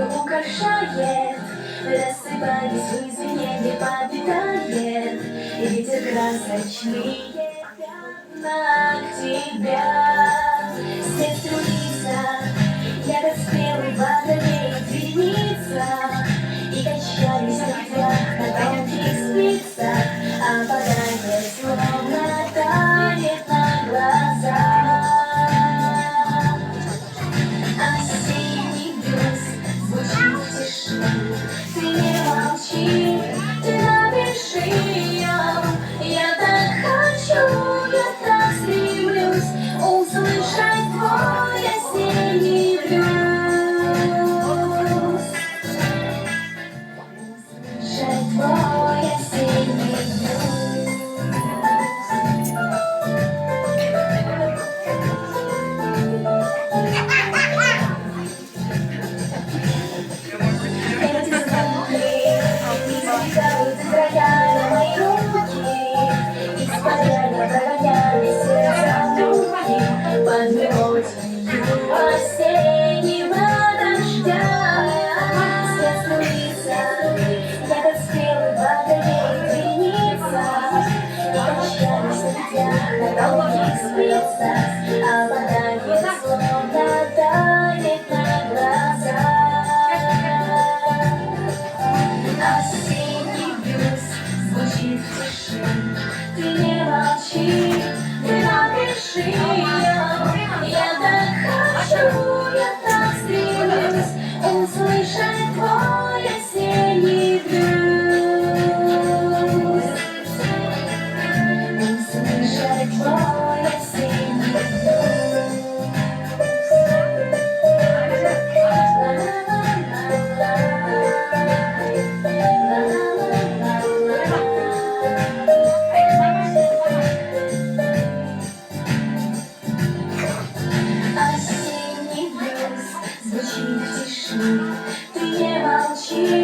дорогу украшает, рассыпаясь в извиненье подвигает, и ветер красочнее пятна тебя. Свет струится, я как спелый водолей двинется, и качались на ветвях на тонких спицах, а падает словно тает на глазах. Осенний блюз звучит в тишине, ты не молчи, ты напиши ее. Я так хочу, я так стремлюсь услышать твой осенний блюз, услышать твой осенний блюз. Под мелодию осеннего дождя свет струится, я как спелый водолей двинется, и качались на ветвях на тонких спицах, а вода словно тает на глазах. Осенний блюз звучит в тиши, ты не молчи, ты напиши ее. Я так хочу, я так стремлюсь услышать твой осенний блюз, услышать твой осенний блюз. Осенний блюз звучит в тиши, ты не молчи.